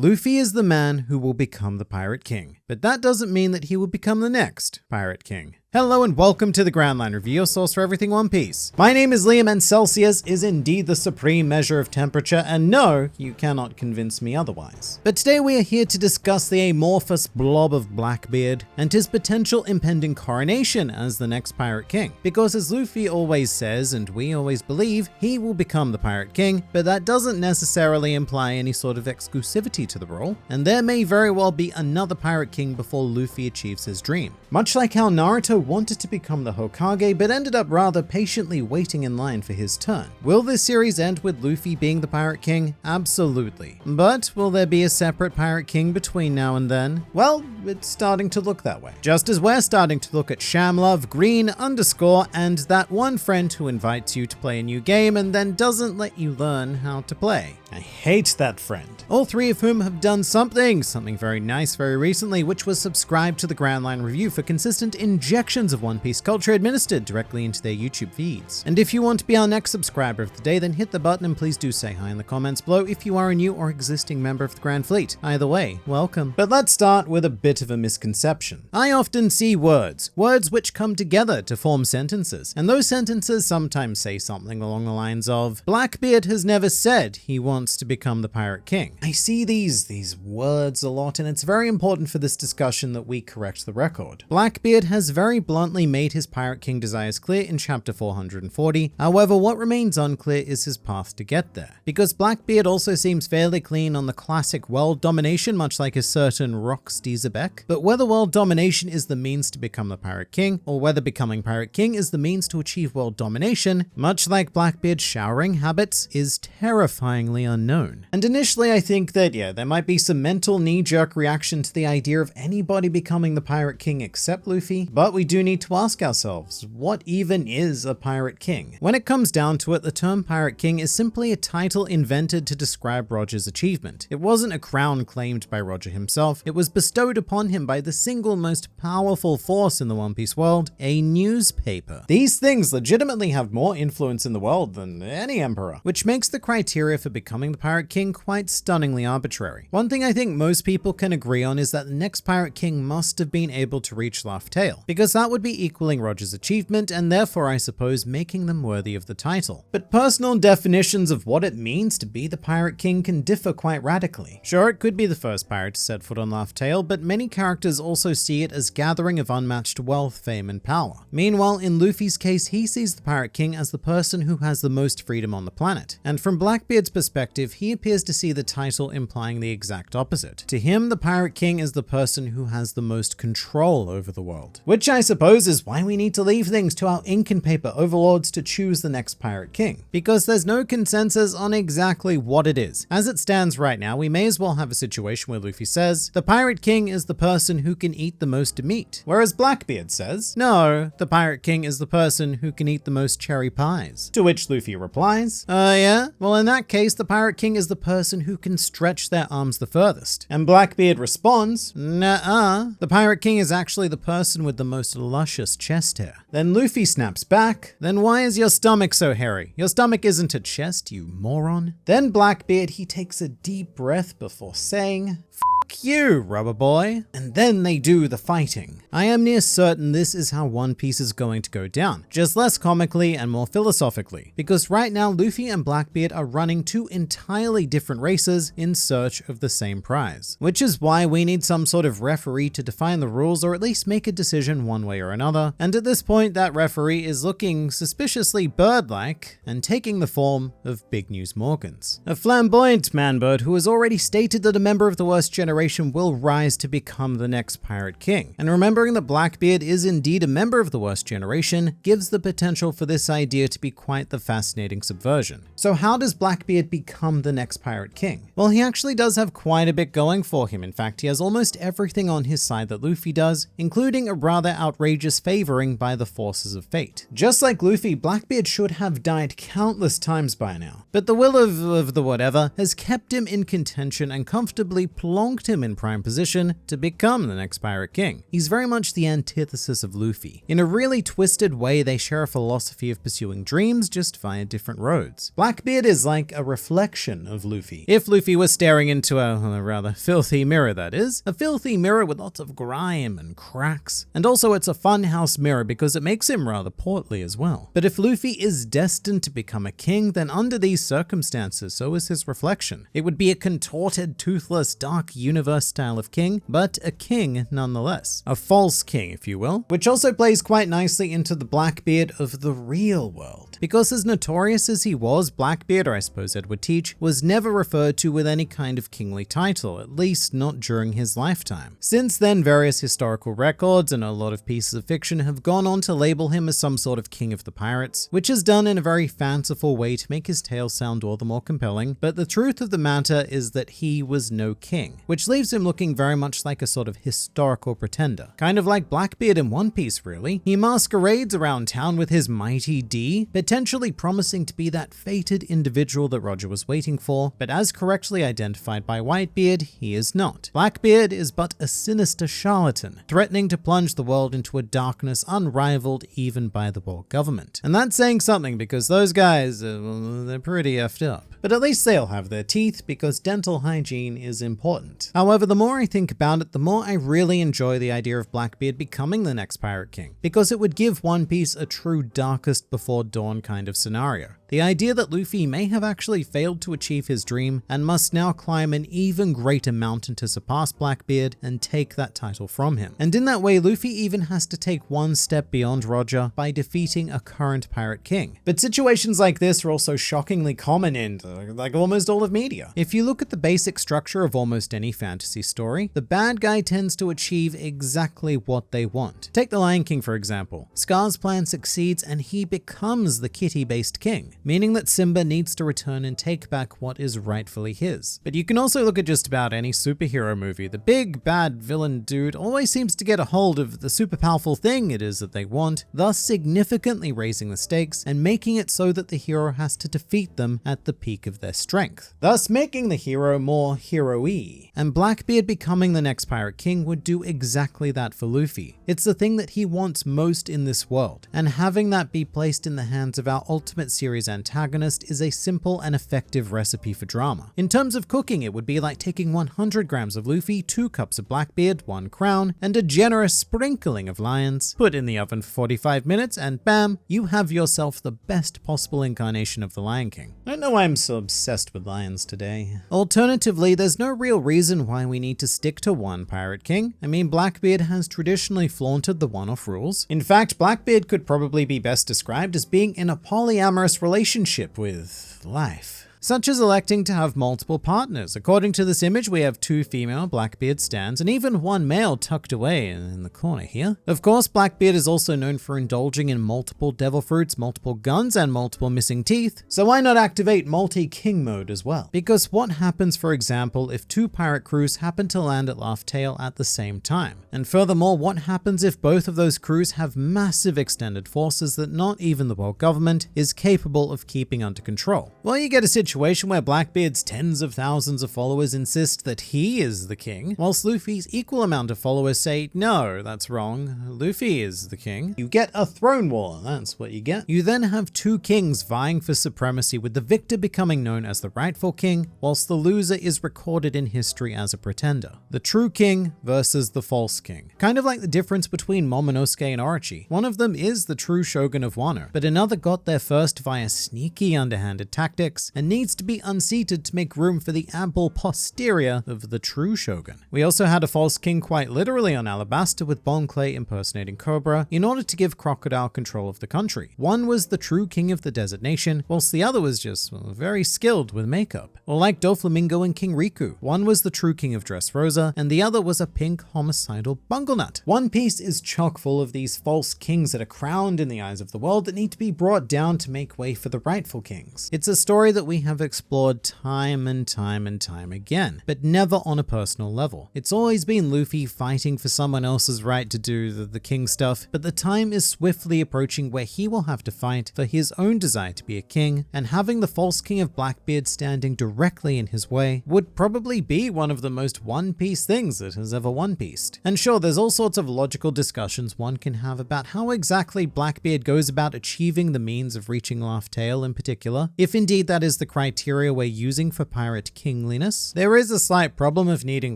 Luffy is the man who will become the Pirate King, but that doesn't mean that he will become the next Pirate King. Hello and welcome to the Grand Line Review, your source for everything One Piece. My name is Liam and Celsius is indeed the supreme measure of temperature, and no, you cannot convince me otherwise. But today we are here to discuss the amorphous blob of Blackbeard and his potential impending coronation as the next Pirate King. Because as Luffy always says, and we always believe, he will become the Pirate King, but that doesn't necessarily imply any sort of exclusivity to the role, and there may very well be another Pirate King before Luffy achieves his dream. Much like how Naruto wanted to become the Hokage but ended up rather patiently waiting in line for his turn. Will this series end with Luffy being the Pirate King? Absolutely. But will there be a separate Pirate King between now and then? Well, it's starting to look that way. Just as we're starting to look at Shamlove, Green, and that one friend who invites you to play a new game and then doesn't let you learn how to play. I hate that friend. All three of whom have done something very nice very recently, which was subscribe to the Grand Line Review for consistent injections of One Piece culture administered directly into their YouTube feeds. And if you want to be our next subscriber of the day, then hit the button and please do say hi in the comments below if you are a new or existing member of the Grand Fleet. Either way, welcome. But let's start with a bit of a misconception. I often see words which come together to form sentences, and those sentences sometimes say something along the lines of, Blackbeard has never said he wants to become the Pirate King. I see these words a lot, and it's very important for this discussion that we correct the record. Blackbeard has very bluntly made his Pirate King desires clear in chapter 440, however what remains unclear is his path to get there. Because Blackbeard also seems fairly clean on the classic world domination, much like a certain Rox Dizabek, but whether world domination is the means to become the Pirate King, or whether becoming Pirate King is the means to achieve world domination, much like Blackbeard's showering habits, is terrifyingly unknown. And initially I think that, there might be some mental knee-jerk reaction to the idea of anybody becoming the Pirate King except Luffy, but we do need to ask ourselves, what even is a Pirate King? When it comes down to it, the term Pirate King is simply a title invented to describe Roger's achievement. It wasn't a crown claimed by Roger himself, it was bestowed upon him by the single most powerful force in the One Piece world, a newspaper. These things legitimately have more influence in the world than any emperor, which makes the criteria for becoming the Pirate King quite stunningly arbitrary. One thing I think most people can agree on is that the next Pirate King must have been able to reach Laugh Tale, because that would be equaling Roger's achievement and therefore I suppose making them worthy of the title. But personal definitions of what it means to be the Pirate King can differ quite radically. Sure, it could be the first pirate to set foot on Laugh Tale, but many characters also see it as gathering of unmatched wealth, fame, and power. Meanwhile, in Luffy's case, he sees the Pirate King as the person who has the most freedom on the planet. And from Blackbeard's perspective, he appears to see the title implying the exact opposite. To him, the Pirate King is the person who has the most control over the world. Which I suppose is why we need to leave things to our ink and paper overlords to choose the next Pirate King. Because there's no consensus on exactly what it is. As it stands right now, we may as well have a situation where Luffy says, the Pirate King is the person who can eat the most meat. Whereas Blackbeard says, no, the Pirate King is the person who can eat the most cherry pies. To which Luffy replies, yeah? Well, in that case, the Pirate King is the person who can stretch their arms the furthest. And Blackbeard responds, nuh-uh, the Pirate King is actually the person with the most luscious chest hair. Then Luffy snaps back, then why is your stomach so hairy? Your stomach isn't a chest, you moron. Then Blackbeard, he takes a deep breath before saying, Fuck you, rubber boy. And then they do the fighting. I am near certain this is how One Piece is going to go down, just less comically and more philosophically, because right now Luffy and Blackbeard are running two entirely different races in search of the same prize. Which is why we need some sort of referee to define the rules or at least make a decision one way or another, and at this point that referee is looking suspiciously bird-like and taking the form of Big News Morgans. A flamboyant man-bird who has already stated that a member of the worst generation will rise to become the next Pirate King. And remembering that Blackbeard is indeed a member of the worst generation gives the potential for this idea to be quite the fascinating subversion. So how does Blackbeard become the next Pirate King? Well, he actually does have quite a bit going for him. In fact, he has almost everything on his side that Luffy does, including a rather outrageous favoring by the forces of fate. Just like Luffy, Blackbeard should have died countless times by now, but the will of the whatever has kept him in contention and comfortably plonked him him in prime position to become the next pirate king. He's very much the antithesis of Luffy. In a really twisted way, they share a philosophy of pursuing dreams just via different roads. Blackbeard is like a reflection of Luffy. If Luffy was staring into a rather filthy mirror, that is. A filthy mirror with lots of grime and cracks. And also it's a funhouse mirror because it makes him rather portly as well. But if Luffy is destined to become a king, then under these circumstances, so is his reflection. It would be a contorted, toothless, dark universe style of king, but a king nonetheless. A false king, if you will, which also plays quite nicely into the Blackbeard of the real world. Because as notorious as he was, Blackbeard, or I suppose Edward Teach, was never referred to with any kind of kingly title, at least not during his lifetime. Since then, various historical records and a lot of pieces of fiction have gone on to label him as some sort of king of the pirates, which is done in a very fanciful way to make his tale sound all the more compelling, but the truth of the matter is that he was no king, which leaves him looking very much like a sort of historical pretender. Kind of like Blackbeard in One Piece, really. He masquerades around town with his mighty D, potentially promising to be that fated individual that Roger was waiting for, but as correctly identified by Whitebeard, he is not. Blackbeard is but a sinister charlatan, threatening to plunge the world into a darkness unrivaled even by the world government. And that's saying something because those guys, they're pretty effed up. But at least they'll have their teeth because dental hygiene is important. However, the more I think about it, the more I really enjoy the idea of Blackbeard becoming the next pirate king, because it would give One Piece a true darkest before dawn kind of scenario. The idea that Luffy may have actually failed to achieve his dream and must now climb an even greater mountain to surpass Blackbeard and take that title from him. And in that way, Luffy even has to take one step beyond Roger by defeating a current pirate king. But situations like this are also shockingly common in like almost all of media. If you look at the basic structure of almost any fantasy story, the bad guy tends to achieve exactly what they want. Take the Lion King for example. Scar's plan succeeds and he becomes the kitty-based king, meaning that Simba needs to return and take back what is rightfully his. But you can also look at just about any superhero movie. The big bad villain dude always seems to get a hold of the super powerful thing it is that they want, thus significantly raising the stakes and making it so that the hero has to defeat them at the peak of their strength, thus making the hero more hero-y. And Blackbeard becoming the next pirate king would do exactly that for Luffy. It's the thing that he wants most in this world, and having that be placed in the hands of our Ultimate Series antagonist is a simple and effective recipe for drama. In terms of cooking, it would be like taking 100 grams of Luffy, 2 cups of Blackbeard, 1 crown, and a generous sprinkling of lions, put in the oven for 45 minutes, and bam, you have yourself the best possible incarnation of the Lion King. I don't know why I'm so obsessed with lions today. Alternatively, there's no real reason why we need to stick to one pirate king. I mean, Blackbeard has traditionally flaunted the one-off rules. In fact, Blackbeard could probably be best described as being in a polyamorous relationship with life, such as electing to have multiple partners. According to this image, we have 2 female Blackbeard stands and even 1 male tucked away in the corner here. Of course, Blackbeard is also known for indulging in multiple devil fruits, multiple guns, and multiple missing teeth, so why not activate multi-king mode as well? Because what happens, for example, if 2 pirate crews happen to land at Laugh Tale at the same time? And furthermore, what happens if both of those crews have massive extended forces that not even the world government is capable of keeping under control? Well, you get a situation where Blackbeard's tens of thousands of followers insist that he is the king, whilst Luffy's equal amount of followers say, no, that's wrong, Luffy is the king. You get a throne war, that's what you get. You then have 2 kings vying for supremacy, with the victor becoming known as the rightful king, whilst the loser is recorded in history as a pretender. The true king versus the false king. Kind of like the difference between Momonosuke and Orochi. One of them is the true shogun of Wano, but another got there first via sneaky underhanded tactics and needs to be unseated to make room for the ample posterior of the true shogun. We also had a false king quite literally on Alabasta, with Bon Clay impersonating Cobra in order to give Crocodile control of the country. One was the true king of the desert nation, whilst the other was just very skilled with makeup. Or like Doflamingo and King Riku, one was the true king of Dressrosa and the other was a pink homicidal bunglenut. One Piece is chock full of these false kings that are crowned in the eyes of the world that need to be brought down to make way for the rightful kings. It's a story that we have explored time and time and time again, but never on a personal level. It's always been Luffy fighting for someone else's right to do the king stuff, but the time is swiftly approaching where he will have to fight for his own desire to be a king, and having the false king of Blackbeard standing directly in his way would probably be one of the most One Piece things that has ever One Pieced. And sure, there's all sorts of logical discussions one can have about how exactly Blackbeard goes about achieving the means of reaching Laugh Tale in particular, if indeed that is the criteria we're using for pirate kingliness. There is a slight problem of needing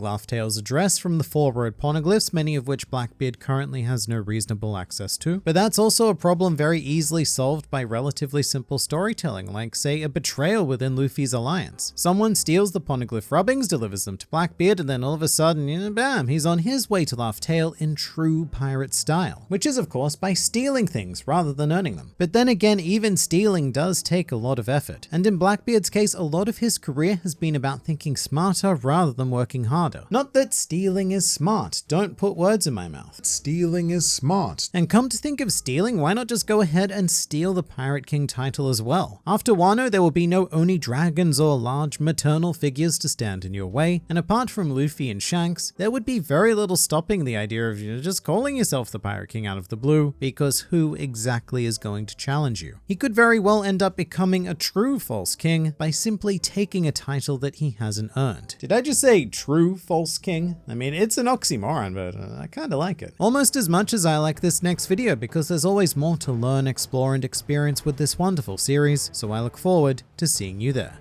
Laugh Tale's address from the 4 road poneglyphs, many of which Blackbeard currently has no reasonable access to, but that's also a problem very easily solved by relatively simple storytelling, like say a betrayal within Luffy's alliance. Someone steals the poneglyph rubbings, delivers them to Blackbeard, and then all of a sudden, bam, he's on his way to Laugh Tale in true pirate style, which is of course by stealing things rather than earning them. But then again, even stealing does take a lot of effort, and in Blackbeard's case, a lot of his career has been about thinking smarter rather than working harder. Not that stealing is smart, don't put words in my mouth. Stealing is smart. And come to think of stealing, why not just go ahead and steal the Pirate King title as well? After Wano, there will be no Oni dragons or large maternal figures to stand in your way, and apart from Luffy and Shanks, there would be very little stopping the idea of just calling yourself the Pirate King out of the blue, because who exactly is going to challenge you? He could very well end up becoming a true false king by simply taking a title that he hasn't earned. Did I just say true false king? I mean, it's an oxymoron, but I kinda like it. Almost as much as I like this next video, because there's always more to learn, explore, and experience with this wonderful series, so I look forward to seeing you there.